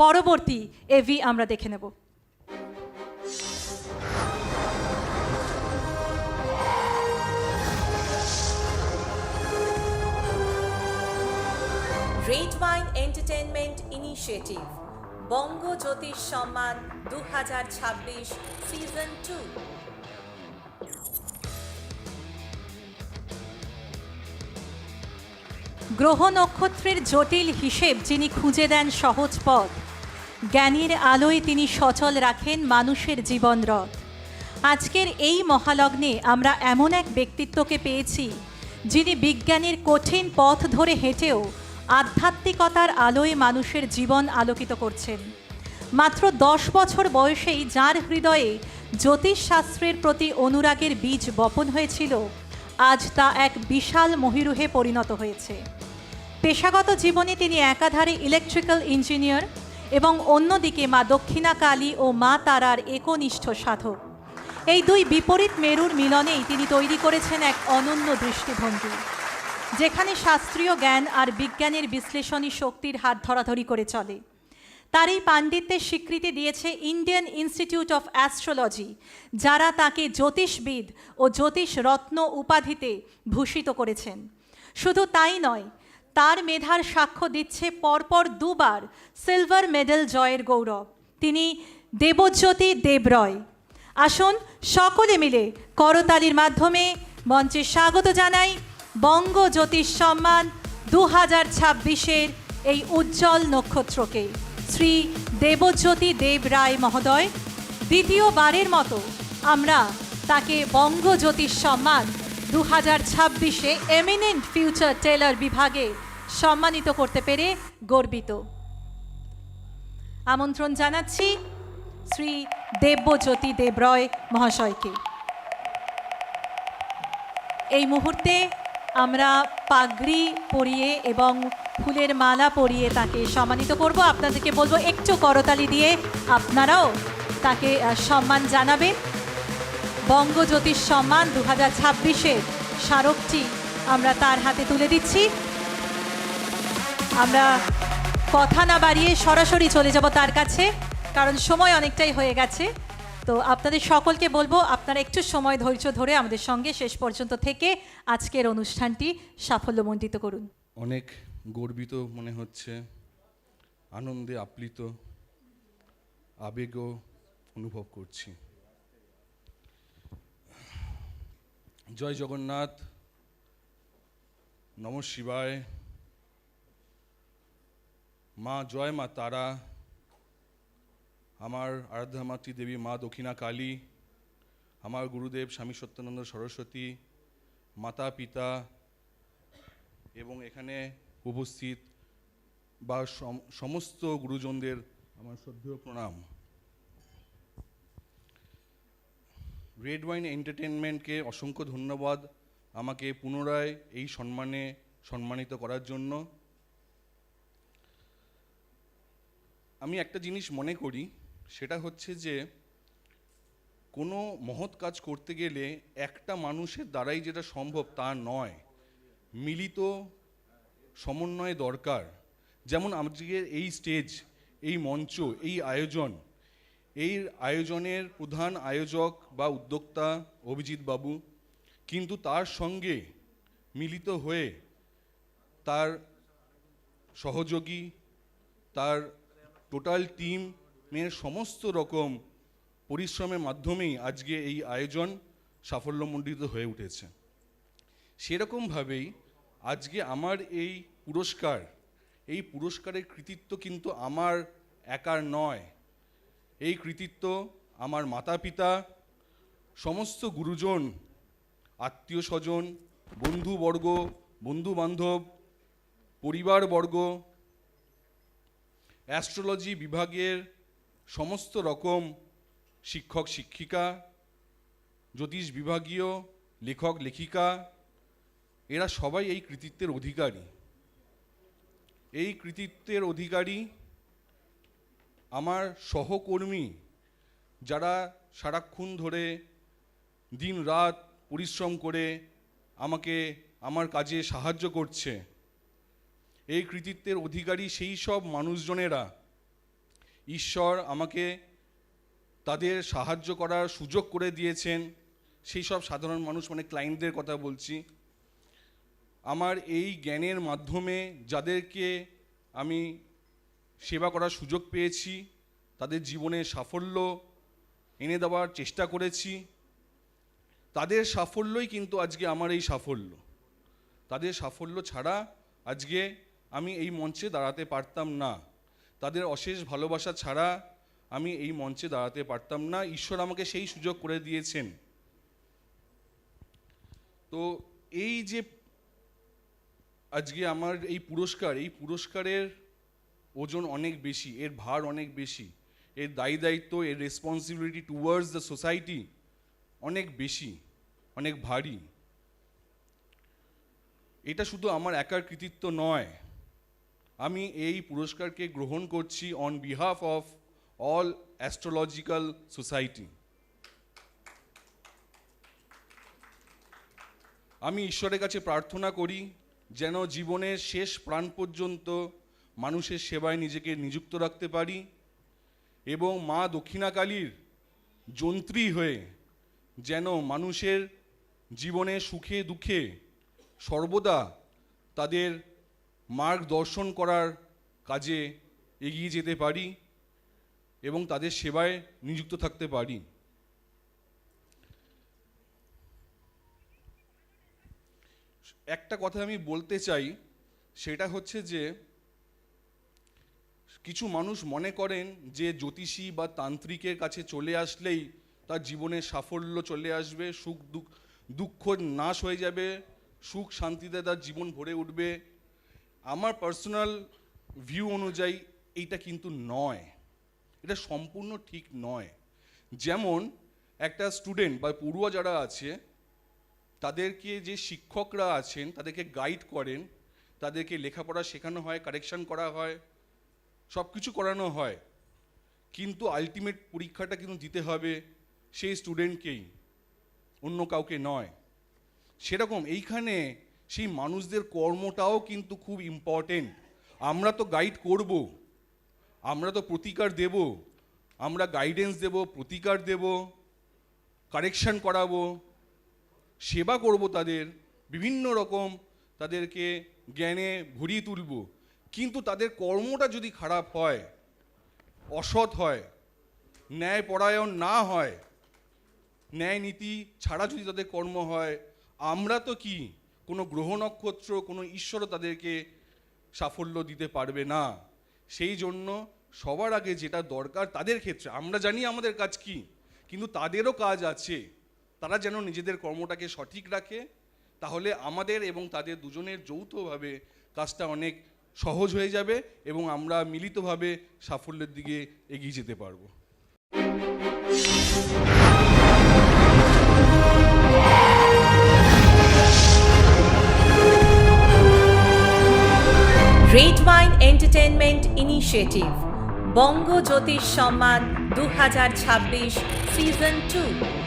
পরবর্তী এভি আমরা দেখে নেব। রেড ওয়াইন এন্টারটেনমেন্ট ইনিশিয়েটিভ বঙ্গ জ্যোতিষ সম্মান 2026 সিজন 2। গ্রহ নক্ষত্রের জটিল হিসেব যিনি খুঁজে দেন সহজ পথ, জ্ঞানীর আলোয় তিনি সচল রাখেন মানুষের জীবনরথ। আজকের এই মহালগ্নে আমরা এমন এক ব্যক্তিত্বকে পেয়েছি যিনি বিজ্ঞানের কঠিন পথ ধরে হেঁটেও আধ্যাত্মিকতার আলোয় মানুষের জীবন আলোকিত করছেন। মাত্র 10 বছর বয়সেই যার হৃদয়ে জ্যোতিষশাস্ত্রের প্রতি অনুরাগের বীজ বপন হয়েছিল, আজ তা এক বিশাল মহিরুহে পরিণত হয়েছে। পেশাগত জীবনে তিনি একাধারে ইলেকট্রিক্যাল ইঞ্জিনিয়ার এবং অন্যদিকে মা দক্ষিণা কালী ও মা তারার একনিষ্ঠ সাধক। এই দুই বিপরীত মেরুর মিলনেই তিনি তৈরি করেছেন এক অনন্য দৃষ্টিভঙ্গি, যেখানে শাস্ত্রীয় জ্ঞান আর বিজ্ঞানের বিশ্লেষণী শক্তির হাত ধরাধরি করে চলে। তার এই পাণ্ডিত্যের স্বীকৃতি দিয়েছে ইন্ডিয়ান ইনস্টিটিউট অফ অ্যাস্ট্রোলজি, যারা তাকে জ্যোতিষবিদ ও জ্যোতিষ রত্ন উপাধিতে ভূষিত করেছেন। শুধু তাই নয়, তার মেধার সাক্ষ্য দিচ্ছে পরপর দুবার সিলভার মেডেল জয়ের গৌরব। তিনি দেবজ্যোতি দেবরয়। আসুন সকলে মিলে করতালির মাধ্যমে মঞ্চে স্বাগত জানাই বঙ্গ জ্যোতিষ সম্মান 2026-এর এই উজ্জ্বল নক্ষত্রকে, শ্রী দেবজ্যোতি দেব রায় মহোদয়। দ্বিতীয়বারের মতো আমরা তাকে বঙ্গ জ্যোতিষ সম্মান 2026-এ এমিনেন্ট ফিউচার টেলার বিভাগে সম্মানিত করতে পেরে গর্বিত। আমন্ত্রণ জানাচ্ছি শ্রী দেবজ্যোতি দেবরয় মহাশয়কে। এই মুহূর্তে আমরা পাগড়ি পরিয়ে এবং ফুলের মালা পরিয়ে তাকে সম্মানিত করব। আপনাদেরকে বলবো একটু করতালি দিয়ে আপনারাও তাকে সম্মান জানাবেন। বঙ্গ জ্যোতিষ সম্মান 2026-এর স্মারকটি আমরা তার হাতে তুলে দিচ্ছি। আমরা কথা না বাড়িয়ে সরাসরি চলে যাব তার কাছে, কারণ সময় অনেকটাই হয়ে গেছে। তো আপনাদের সকলকে বলবো আপনারা একটু সময় ধৈর্য ধরে আমাদের সঙ্গে শেষ পর্যন্ত থেকে আজকের অনুষ্ঠানটি সাফল্যমণ্ডিত করুন। অনেক গর্বিত মনে হচ্ছে, আনন্দে আপ্লিত, আবেগও অনুভব করছি। জয় জগন্নাথ, নমঃ শিবায়, মা জয় মা তারা, আমার আরাধ্যা মাতৃদেবী মা দক্ষিণা কালী, আমার গুরুদেব স্বামী সত্যানন্দ সরস্বতী, মাতা পিতা এবং এখানে উপস্থিত বা সমস্ত গুরুজনদের আমার শ্রদ্ধেয় প্রণাম। রেড ওয়াইন এন্টারটেনমেন্টকে অসংখ্য ধন্যবাদ আমাকে পুনরায় এই সম্মানে সম্মানিত করার জন্য। আমি একটা জিনিস মনে করি, সেটা হচ্ছে যে কোনো মহৎ কাজ করতে গেলে একটা মানুষের দ্বারাই যেটা সম্ভব তা নয়, মিলিত সমন্বয় দরকার। যেমন আজকের এই স্টেজ, এই মঞ্চ, এই আয়োজনের প্রধান আয়োজক বা উদ্যোক্তা অভিজিৎ বাবু, কিন্তু তার সঙ্গে মিলিত হয়ে তার সহযোগী, তার টোটাল টিমের সমস্ত রকম পরিশ্রমের মাধ্যমেই আজকে এই আয়োজন সাফল্যমণ্ডিত হয়ে উঠেছে। সেরকমভাবেই আজকে আমার এই পুরস্কারের কৃতিত্ব কিন্তু আমার একার নয়। এই কৃতিত্ব আমার মাতা পিতা, সমস্ত গুরুজন, আত্মীয় স্বজন, বন্ধুবর্গ, বন্ধু বান্ধব, পরিবারবর্গ, অ্যাস্ট্রোলজি বিভাগের সমস্ত রকম শিক্ষক শিক্ষিকা, জ্যোতিষ বিভাগীয় লেখক লেখিকা, এরা সবাই এই কৃতিত্বের অধিকারী। এই কৃতিত্বের অধিকারী আমার সহকর্মী, যারা সারাক্ষণ ধরে দিন রাত পরিশ্রম করে আমাকে আমার কাজে সাহায্য করছে। এই কৃতিত্বের অধিকারী সেই সব মানুষজনেরা ঈশ্বর আমাকে তাদের সাহায্য করার সুযোগ করে দিয়েছেন, সেই সব সাধারণ মানুষ মানে ক্লায়েন্টদের কথা বলছি। আমার এই জ্ঞানের মাধ্যমে যাদেরকে আমি সেবা করার সুযোগ পেয়েছি, তাদের জীবনে সাফল্য এনে দেওয়ার চেষ্টা করেছি। তাদের সাফল্যই কিন্তু আজকে আমার এই সাফল্য। তাদের সাফল্য ছাড়া আজকে আমি এই মঞ্চে দাঁড়াতে পারতাম না। তাদের অশেষ ভালোবাসা ছাড়া আমি এই মঞ্চে দাঁড়াতে পারতাম না। ঈশ্বর আমাকে সেই সুযোগ করে দিয়েছেন। তো এই যে আজকে আমার এই পুরস্কারের ওজন অনেক বেশি, এর ভার অনেক বেশি, এর দায়িত্ব, এর রেসপন্সিবিলিটি টুয়ার্ডস দ্য সোসাইটি অনেক বেশি, অনেক ভারী। এটা শুধু আমার একার কৃতিত্ব নয়। আমি এই পুরস্কারকে গ্রহণ করছি on behalf of all astrological society. আমি ঈশ্বরের কাছে প্রার্থনা করি যেন জীবনের শেষ প্রাণ পর্যন্ত মানুষের সেবায় নিজেকে নিযুক্ত রাখতে পারি এবং মা দক্ষিণাকালীর যন্ত্রী হয়ে যেন মানুষের জীবনে সুখে দুঃখে সর্বদা তাদের মার্গদর্শন করার কাজে এগিয়ে যেতে পারি এবং তাদের সেবায় নিযুক্ত থাকতে পারি। একটা কথা আমি বলতে চাই, সেটা হচ্ছে যে কিছু মানুষ মনে করেন যে জ্যোতিষী বা তান্ত্রিকের কাছে চলে আসলেই তার জীবনে সাফল্য চলে আসবে, দুঃখ নাশ হয়ে যাবে, সুখ শান্তিতে তার জীবন ভরে উঠবে। আমার পার্সোনাল ভিউ অনুযায়ী এইটা কিন্তু নয়, এটা সম্পূর্ণ ঠিক নয়। যেমন একটা স্টুডেন্ট বা পড়ুয়া যারা আছে, তাদেরকে যে শিক্ষকরা আছেন তাদেরকে গাইড করেন, তাদেরকে লেখাপড়া শেখানো হয়, কারেকশন করা হয়, সব কিছু করানো হয়, কিন্তু আলটিমেট পরীক্ষাটা কিন্তু দিতে হবে সেই স্টুডেন্টকেই, অন্য কাউকে নয়। সেরকম এইখানে সেই মানুষদের কর্মটাও কিন্তু খুব ইম্পর্টেন্ট। আমরা তো গাইড করব, আমরা তো প্রতিকার দেব, আমরা গাইডেন্স দেব, প্রতিকার দেব, কারেকশন করাবো, সেবা করব, তাদের বিভিন্ন রকম তাদেরকে জ্ঞানে ভরিয়ে তুলব। কিন্তু তাদের কর্মটা যদি খারাপ হয়, অসৎ হয়, ন্যায়পরায়ণ না হয়, ন্যায় নীতি ছাড়া যদি তাদের কর্ম হয়, আমরা তো কি কোনো গ্রহ নক্ষত্র, কোনো ঈশ্বরও তাদেরকে সাফল্য দিতে পারবে না। সেই জন্য সবার আগে যেটা দরকার তাদের ক্ষেত্রে, আমরা জানি আমাদের কাজ কি, কিন্তু তাদেরও কাজ আছে, তারা যেন নিজেদের কর্মটাকে সঠিক রাখে, তাহলে আমাদের এবং তাদের দুজনের যৌথভাবে কাজটা অনেক সহজ হয়ে যাবে এবং আমরা মিলিতভাবে সাফল্যের দিকে এগিয়ে যেতে পারবো। রেড ওয়াইন এন্টারটেনমেন্ট ইনিশিয়েটিভ বঙ্গ জ্যোতিষ সম্মান 2026 সিজন 2।